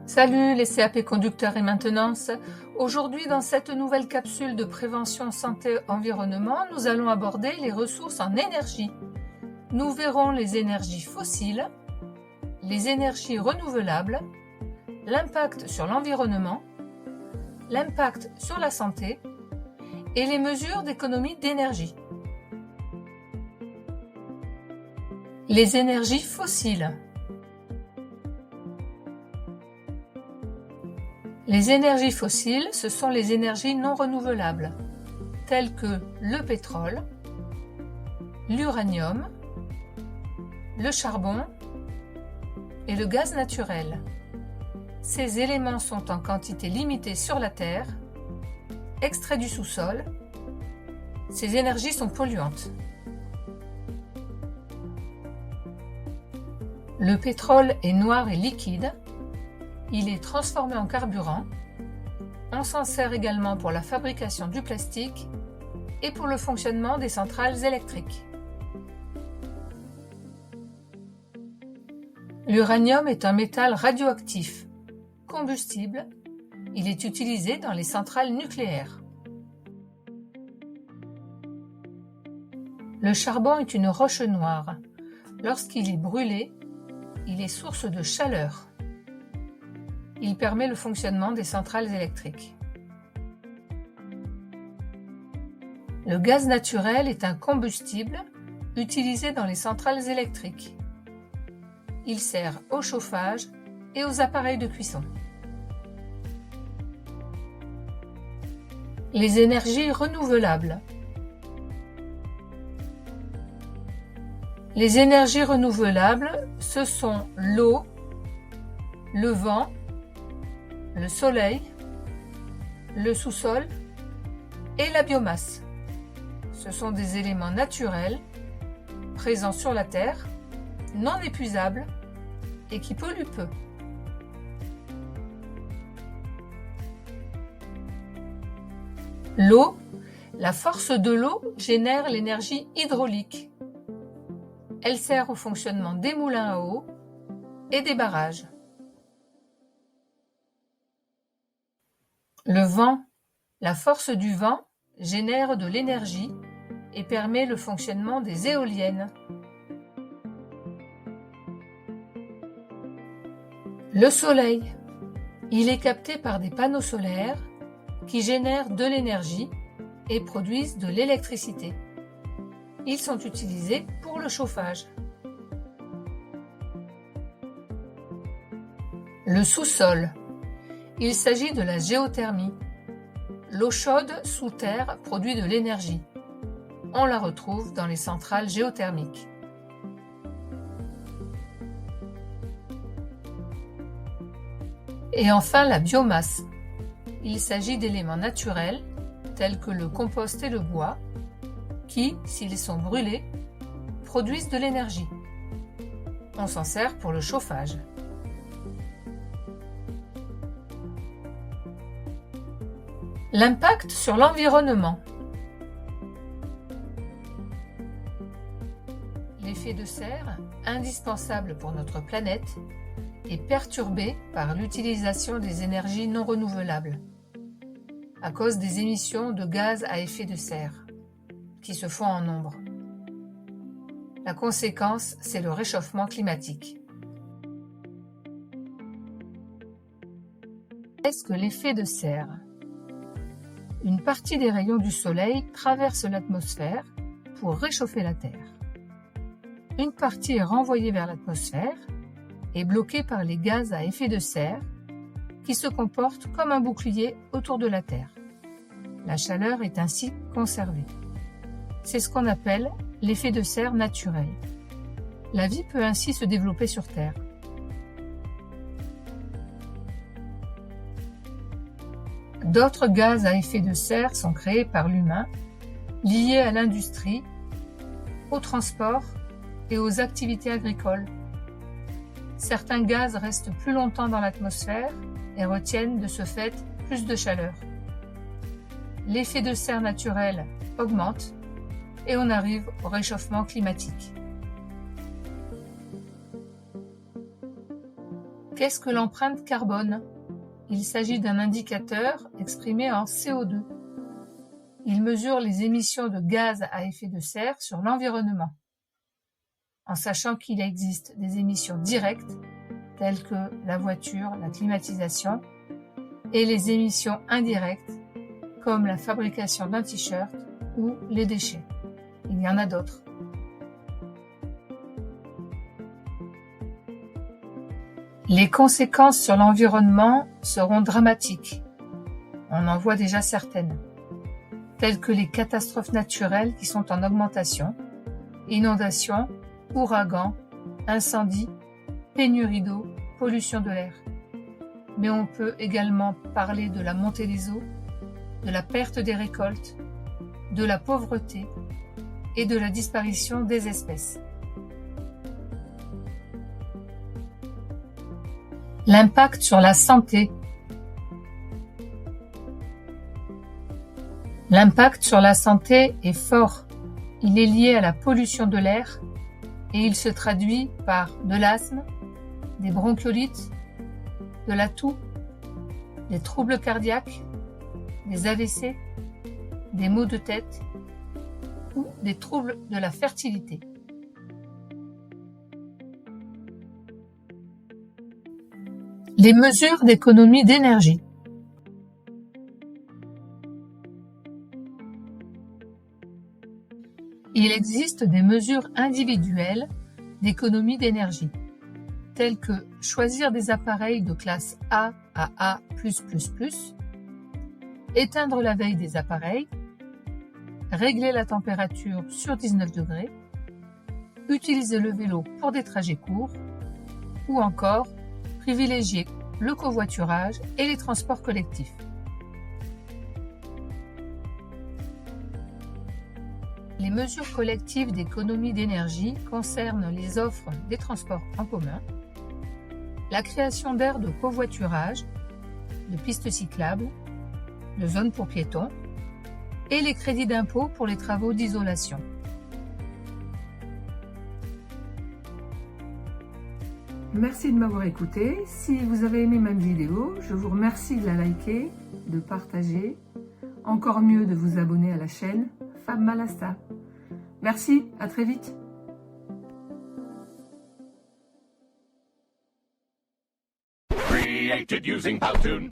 Salut les CAP conducteurs et maintenance. Aujourd'hui, dans cette nouvelle capsule de prévention santé-environnement, nous allons aborder les ressources en énergie. Nous verrons les énergies fossiles, les énergies renouvelables, l'impact sur l'environnement, l'impact sur la santé et les mesures d'économie d'énergie. Les énergies fossiles. Les énergies fossiles, ce sont les énergies non renouvelables, telles que le pétrole, l'uranium, le charbon et le gaz naturel. Ces éléments sont en quantité limitée sur la Terre, extraits du sous-sol. Ces énergies sont polluantes. Le pétrole est noir et liquide. Il est transformé en carburant. On s'en sert également pour la fabrication du plastique et pour le fonctionnement des centrales électriques. L'uranium est un métal radioactif, combustible. Il est utilisé dans les centrales nucléaires. Le charbon est une roche noire. Lorsqu'il est brûlé, il est source de chaleur. Il permet le fonctionnement des centrales électriques. Le gaz naturel est un combustible utilisé dans les centrales électriques. Il sert au chauffage et aux appareils de cuisson. Les énergies renouvelables. Les énergies renouvelables, ce sont l'eau, le vent, le soleil, le sous-sol et la biomasse. Ce sont des éléments naturels présents sur la Terre, non épuisables et qui polluent peu. L'eau, la force de l'eau génère l'énergie hydraulique. Elle sert au fonctionnement des moulins à eau et des barrages. Le vent, la force du vent génère de l'énergie et permet le fonctionnement des éoliennes. Le soleil, il est capté par des panneaux solaires qui génèrent de l'énergie et produisent de l'électricité. Ils sont utilisés pour le chauffage. Le sous-sol. Il s'agit de la géothermie. L'eau chaude sous terre produit de l'énergie. On la retrouve dans les centrales géothermiques. Et enfin la biomasse. Il s'agit d'éléments naturels tels que le compost et le bois qui, s'ils sont brûlés, produisent de l'énergie. On s'en sert pour le chauffage. L'impact sur l'environnement. L'effet de serre, indispensable pour notre planète, est perturbé par l'utilisation des énergies non renouvelables, à cause des émissions de gaz à effet de serre, qui se font en nombre. La conséquence, c'est le réchauffement climatique. Qu'est-ce que l'effet de serre ? Une partie des rayons du Soleil traverse l'atmosphère pour réchauffer la Terre. Une partie est renvoyée vers l'atmosphère et bloquée par les gaz à effet de serre qui se comportent comme un bouclier autour de la Terre. La chaleur est ainsi conservée. C'est ce qu'on appelle l'effet de serre naturel. La vie peut ainsi se développer sur Terre. D'autres gaz à effet de serre sont créés par l'humain, liés à l'industrie, au transport et aux activités agricoles. Certains gaz restent plus longtemps dans l'atmosphère et retiennent de ce fait plus de chaleur. L'effet de serre naturel augmente et on arrive au réchauffement climatique. Qu'est-ce que l'empreinte carbone? Il s'agit d'un indicateur exprimé en CO2. Il mesure les émissions de gaz à effet de serre sur l'environnement. En sachant qu'il existe des émissions directes, telles que la voiture, la climatisation, et les émissions indirectes, comme la fabrication d'un t-shirt ou les déchets. Il y en a d'autres. Les conséquences sur l'environnement seront dramatiques. On en voit déjà certaines, telles que les catastrophes naturelles qui sont en augmentation, inondations, ouragans, incendies, pénurie d'eau, pollution de l'air. Mais on peut également parler de la montée des eaux, de la perte des récoltes, de la pauvreté et de la disparition des espèces. L'impact sur la santé. L'impact sur la santé est fort. Il est lié à la pollution de l'air et il se traduit par de l'asthme, des bronchiolites, de la toux, des troubles cardiaques, des AVC, des maux de tête ou des troubles de la fertilité. Les mesures d'économie d'énergie. Il existe des mesures individuelles d'économie d'énergie, telles que choisir des appareils de classe A à A++, éteindre la veille des appareils, régler la température sur 19 degrés, utiliser le vélo pour des trajets courts, ou encore privilégier le covoiturage et les transports collectifs. Les mesures collectives d'économie d'énergie concernent les offres des transports en commun, la création d'aires de covoiturage, de pistes cyclables, de zones pour piétons et les crédits d'impôt pour les travaux d'isolation. Merci de m'avoir écouté. Si vous avez aimé ma vidéo, je vous remercie de la liker, de partager, encore mieux de vous abonner à la chaîne Fab Malasta. Merci, à très vite. Created using Powtoon.